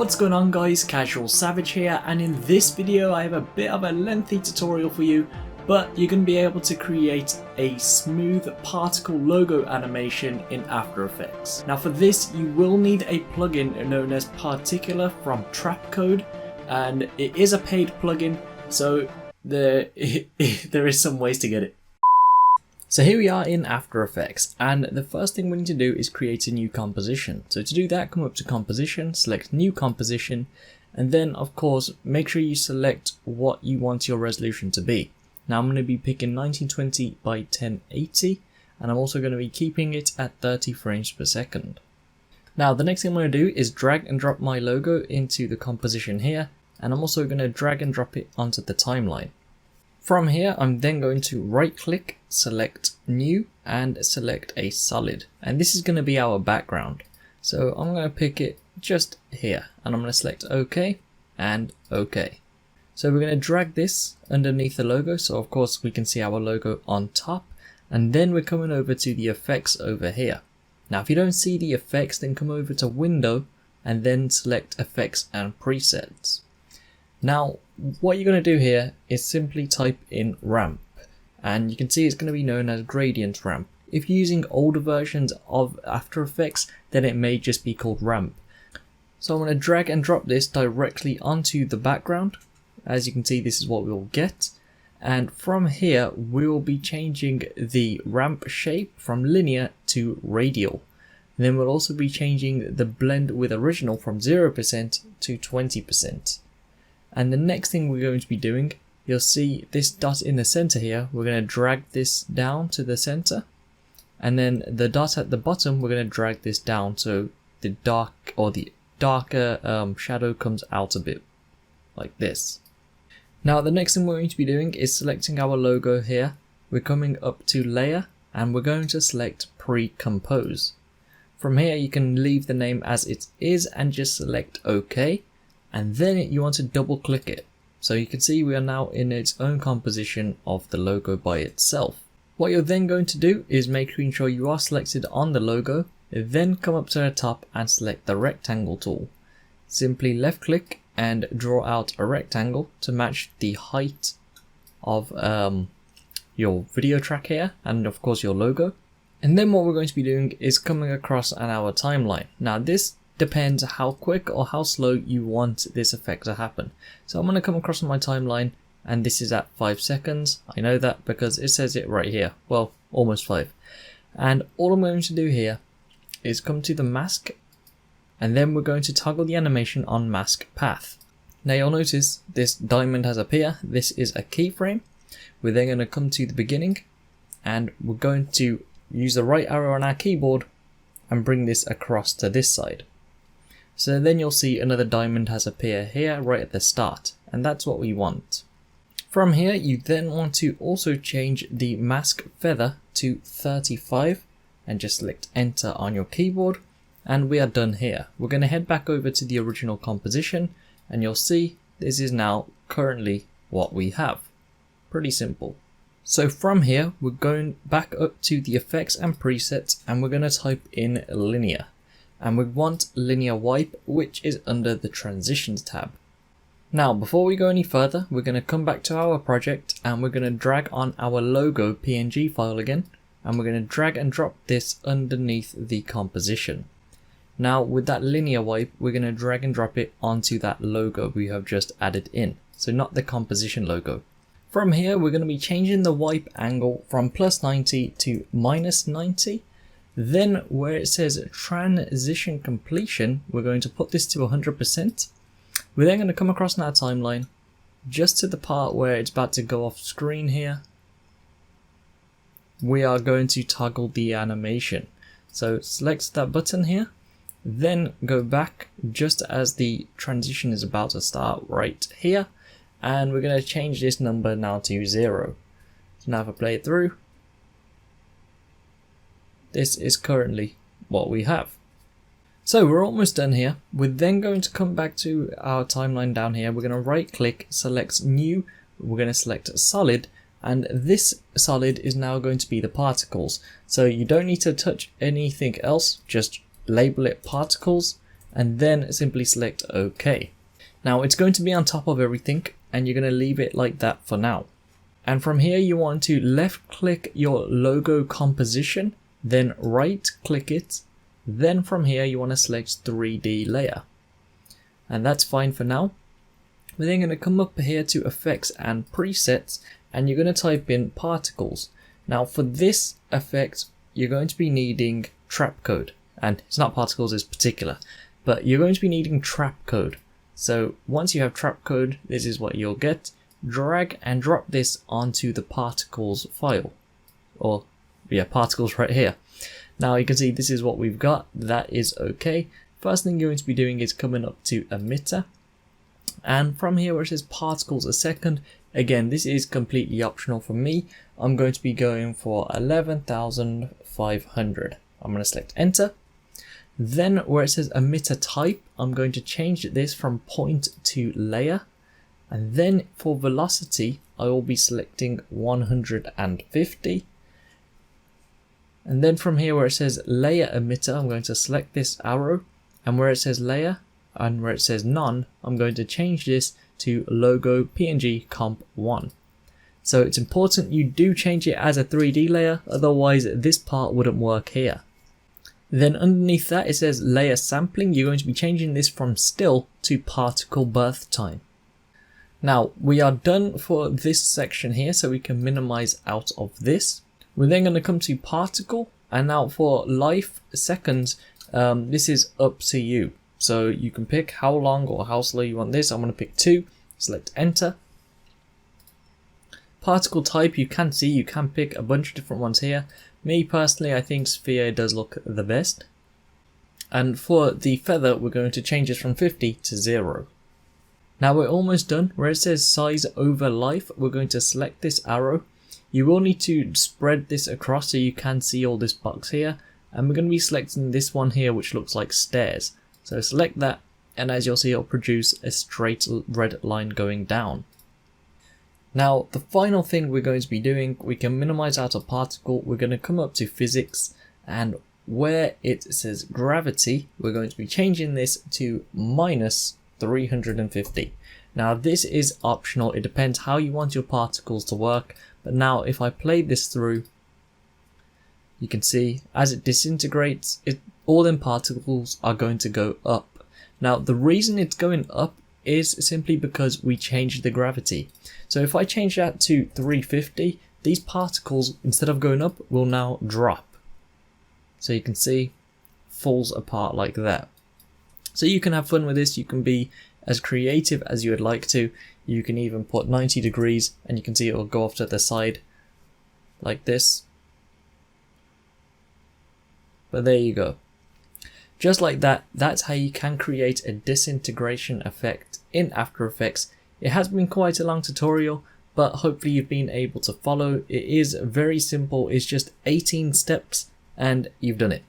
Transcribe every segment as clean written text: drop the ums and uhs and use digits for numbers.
What's going on guys, CasualSavage here, and in this video I have a bit of a lengthy tutorial for you, but you're going to be able to create a smooth particle logo animation in After Effects. Now for this you will need a plugin known as Particular from Trapcode, and it is a paid plugin, so there is some ways to get it. So here we are in After Effects, and the first thing we need to do is create a new composition. So to do that, come up to Composition, select New Composition, and then of course make sure you select what you want your resolution to be. Now I'm going to be picking 1920 by 1080, and I'm also going to be keeping it at 30 frames per second. Now the next thing I'm going to do is drag and drop my logo into the composition here, and I'm also going to drag and drop it onto the timeline. From here, I'm then going to right click, select new, and select a solid. And this is going to be our background. So I'm going to pick it just here, and I'm going to select OK and OK. So we're going to drag this underneath the logo. So of course we can see our logo on top, and then we're coming over to the effects over here. Now if you don't see the effects, then come over to Window and then select Effects and Presets. Now what you're going to do here is simply type in ramp, and you can see it's going to be known as gradient ramp. If you're using older versions of After Effects, then it may just be called ramp. So I'm going to drag and drop this directly onto the background. As you can see, this is what we'll get, and from here we will be changing the ramp shape from linear to radial. And then we'll also be changing the blend with original from 0% to 20%. And the next thing we're going to be doing, you'll see this dot in the center here, we're going to drag this down to the center, and then the dot at the bottom, we're going to drag this down so the darker shadow comes out a bit, like this. Now the next thing we're going to be doing is selecting our logo here. We're coming up to Layer, and we're going to select Pre-Compose. From here you can leave the name as it is and just select OK. And then you want to double click it. So you can see we are now in its own composition of the logo by itself. What you're then going to do is making sure you are selected on the logo, then come up to the top and select the rectangle tool. Simply left click and draw out a rectangle to match the height of your video track here, and of course your logo. And then what we're going to be doing is coming across on our timeline. Now this depends how quick or how slow you want this effect to happen. So I'm going to come across on my timeline, and this is at 5 seconds. I know that because it says it right here. Well, almost 5. And all I'm going to do here is come to the mask, and then we're going to toggle the animation on mask path. Now you'll notice this diamond has appeared. This is a keyframe. We're then going to come to the beginning, and we're going to use the right arrow on our keyboard and bring this across to this side. So then you'll see another diamond has appeared here right at the start, and that's what we want. From here you then want to also change the mask feather to 35 and just select enter on your keyboard, and we are done here. We're going to head back over to the original composition, and you'll see this is now currently what we have. Pretty simple. So from here we're going back up to the effects and presets, and we're going to type in linear. And we want linear wipe, which is under the transitions tab. Now before we go any further, we're going to come back to our project, and we're going to drag on our logo PNG file again, and we're going to drag and drop this underneath the composition. Now with that linear wipe, we're going to drag and drop it onto that logo we have just added in, so not the composition logo. From here we're going to be changing the wipe angle from +90 to -90. Then where it says transition completion, we're going to put this to 100%. We're then going to come across in our timeline just to the part where it's about to go off screen here. We are going to toggle the animation. So select that button here, then go back just as the transition is about to start right here, and we're going to change this number now to 0. So now if I play it through, this is currently what we have. So we're almost done here. We're then going to come back to our timeline down here. We're going to right click, select new, we're going to select solid, and this solid is now going to be the particles. So you don't need to touch anything else, just label it particles, and then simply select OK. Now it's going to be on top of everything, and you're going to leave it like that for now. And from here you want to left click your logo composition, then right click it, then from here you want to select 3D layer. And that's fine for now. We're then going to come up here to effects and presets, and you're going to type in particles. Now for this effect you're going to be needing trap code, and it's not particles, it's particular, but you're going to be needing trap code. So once you have trap code, this is what you'll get. Drag and drop this onto the particles file, or yeah, particles right here. Now you can see this is what we've got. That is okay. First thing you're going to be doing is coming up to emitter, and from here where it says particles a second, again this is completely optional for me. I'm going to be going for 11,500. I'm going to select enter. Then where it says emitter type, I'm going to change this from point to layer. And then for velocity, I will be selecting 150. And then from here where it says layer emitter, I'm going to select this arrow. And where it says layer and where it says none, I'm going to change this to logo PNG comp 1. So it's important you do change it as a 3D layer, otherwise this part wouldn't work here. Then underneath that it says layer sampling. You're going to be changing this from still to particle birth time. Now we are done for this section here, so we can minimize out of this. We're then going to come to particle, and now for life seconds, this is up to you. So you can pick how long or how slow you want this. I'm going to pick 2, select enter. Particle type, you can see you can pick a bunch of different ones here. Me personally, I think sphere does look the best. And for the feather, we're going to change this from 50 to 0. Now we're almost done. Where it says size over life, we're going to select this arrow. You will need to spread this across so you can see all this box here. And we're going to be selecting this one here, which looks like stairs. So select that, and as you'll see, it'll produce a straight red line going down. Now the final thing we're going to be doing, we can minimize out a particle. We're going to come up to physics, and where it says gravity, we're going to be changing this to minus 350. Now this is optional, it depends how you want your particles to work, but now if I play this through, you can see as it disintegrates, all them particles are going to go up. Now the reason it's going up is simply because we changed the gravity. So if I change that to 350, these particles, instead of going up, will now drop. So you can see, falls apart like that. So you can have fun with this, you can be as creative as you would like to. You can even put 90 degrees and you can see it will go off to the side like this. But there you go. Just like that, that's how you can create a disintegration effect in After Effects. It has been quite a long tutorial, but hopefully you've been able to follow. It is very simple, it's just 18 steps and you've done it.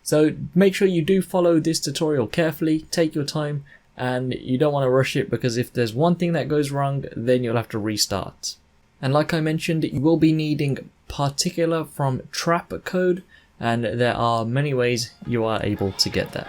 So make sure you do follow this tutorial carefully, take your time, and you don't want to rush it, because if there's one thing that goes wrong, then you'll have to restart. And like I mentioned, you will be needing particular from trap code, and there are many ways you are able to get that.